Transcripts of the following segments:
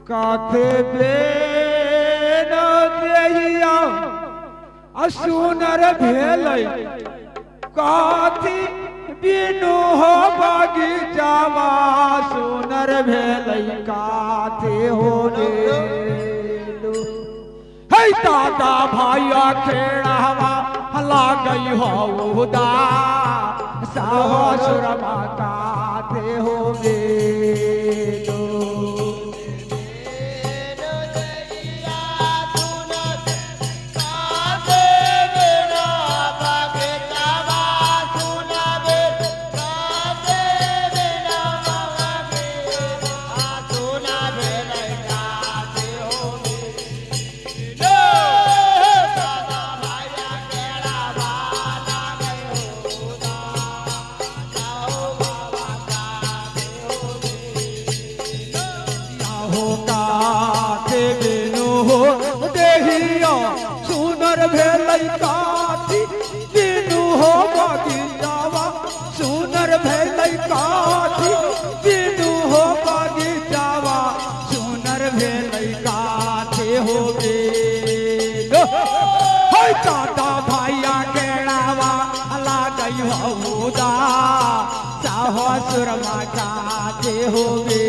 काथे बेन देहिया असुनर भेलै काथी बिनु हो बगीचावा सुनर भेलै काथे हो रे हे दादा भाइया खेड़ावा लागई हो उदा साहसुर काथे हो गे भेलै काथी बिनु हो बगीचावा सुनर भेलै काथी बिनु हो बगीचावा सुनर भेलै काथे हो गे हे दादा भाइया केड़ावा लागई हौदा साहसुर काथे हो गे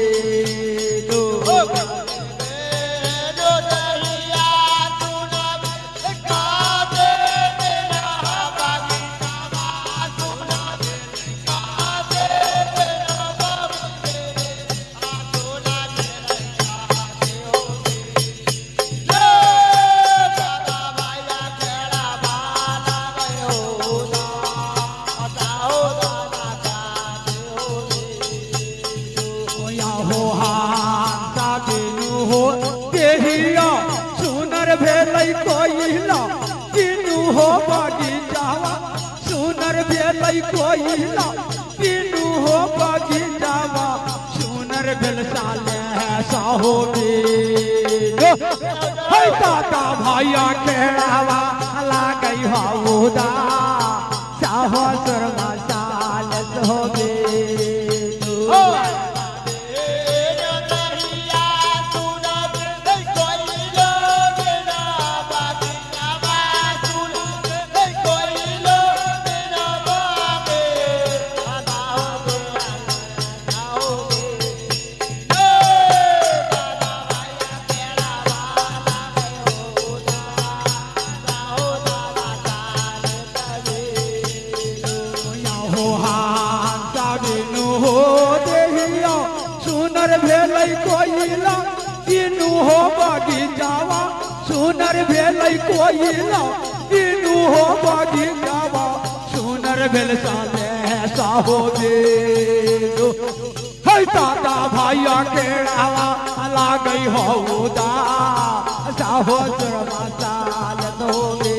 भेलै कोइला बिनु हो बगीचावा सुनर भेलै कोइला बिनु हो बगीचावा सुनर भेल साले साहो गे हे दादा भाइया केड़ावा लागई हौदा साहसुर साल हो गे भेलै कोइला बिनु हो बगीचावा सुनर भेलै कोइला बिनु हो बगीचावा सुनर भेल साले साहो गे हे दादा भाइया केड़ावा लागई हौदा साहसुर साल हो गे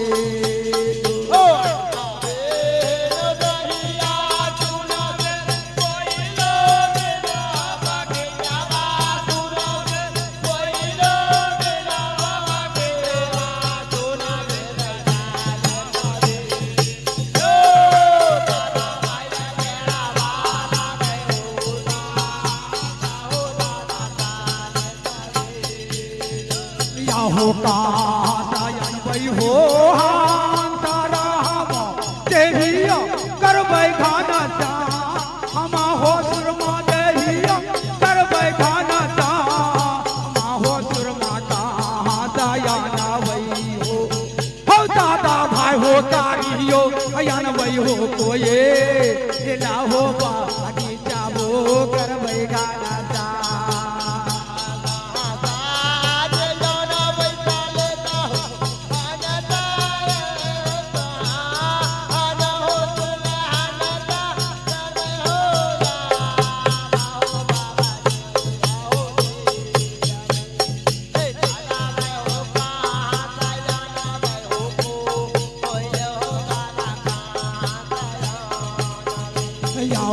हो कायन वही हो तारा देहिया करबै खाना चा हमा हो सुरमा देहिया करबै खाना चा हमा हो सुरमा का दया ना वही हो दादा भाई हो कारियो अयन वही हो कोये दिला हो बगीचा वो करबै खाना चा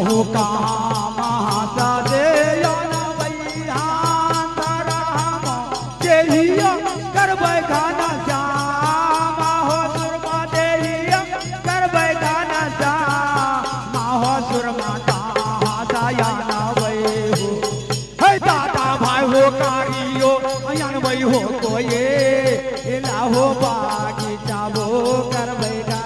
हो काम दे वैया देहिया करबै गाना श्यामा हो सुरमा देहिया करबै गाना श्यामा हो सुरमा दया ना वै हो हे दादा भाई हो कारियो अयन भाई हो कोये लाहो बागीचा वो कर बैठा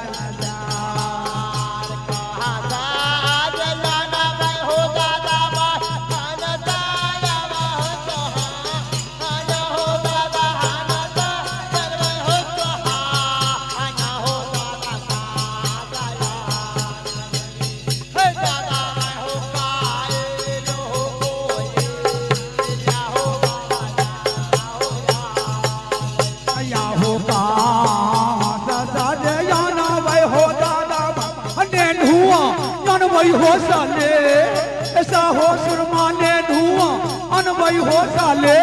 वही हो साले ऐसा हो सुरमाने धुआं अन वही हो साले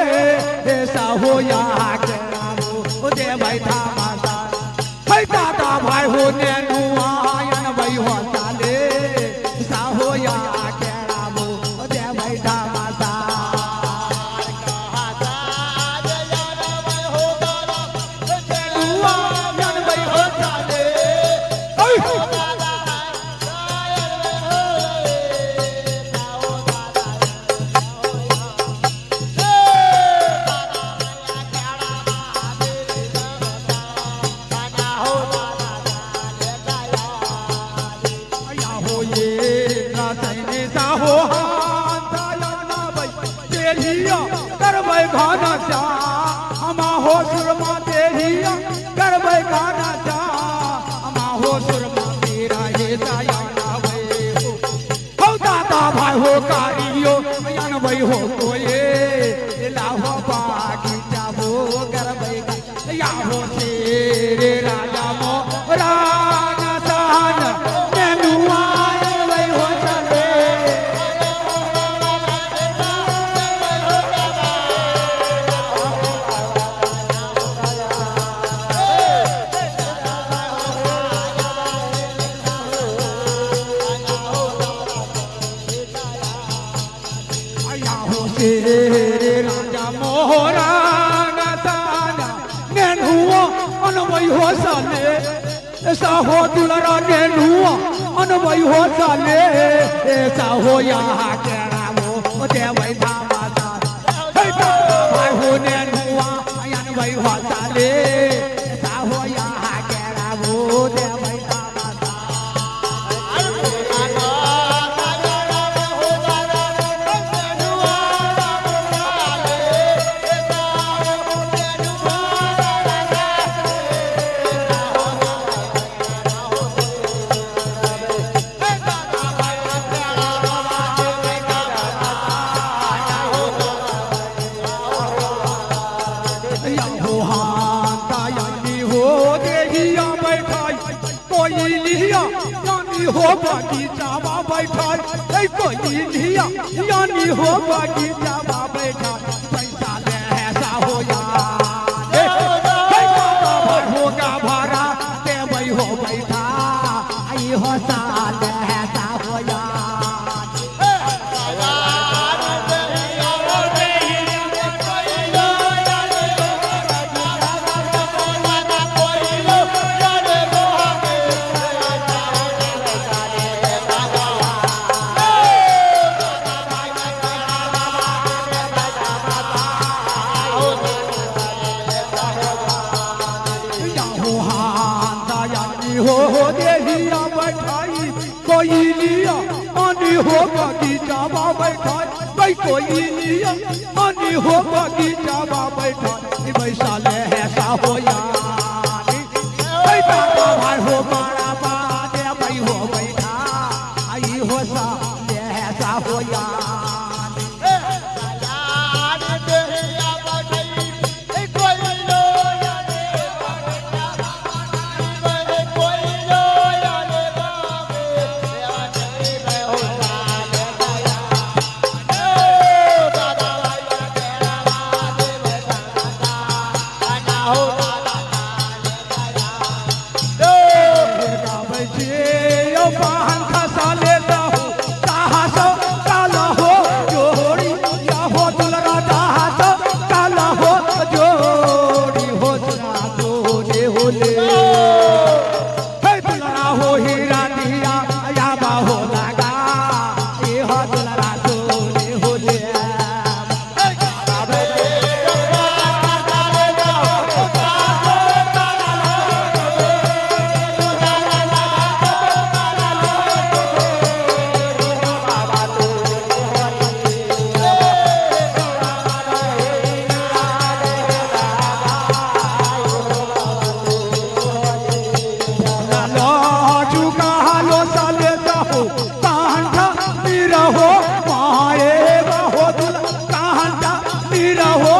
ऐसा हो या के नामो दे भाई था माता भाई दादा भाई हो ने धुआं अन वही हो साले ऐसा हो या के नामो दे भाई था माता गाना चा हमा हो सुरमा तेरिया करबै गाना चा हमा हो सुरमा तेरा हे जाया वे हो दादा भाई हो कारियो यन भाई हो कोये लाहो बागीचा वो करबै या हो तेरे राजा मो राना सान मेनुआ वही हो चले राजा मोहरा नाताना नेनुआ अनवई हो साले ऐसा हो दुलरा नेनुआ अनवई हो साले ऐसा हो यहाँ के रामो देवई धामाता भाई हो नेनुआ अनवई हो साले ऐसा हो यहाँ के रामो देवई धामाता हो बगीचा बैठा कोई लिया यानी हो बगीचा बैठा पैसा ले ऐसा हो होगा भरा ते वही हो बैठा आई हो साल ऐसा हो हो देहिया बैठाई कोई लिया आनी हो बगीचा बैठाई कोई लिया आनी हो बगीचा बैठाई वैसा ले ऐसा हो भाई हो मारा बादे भाई हो बैठा आई हो सा ले ऐसा हो वीर हो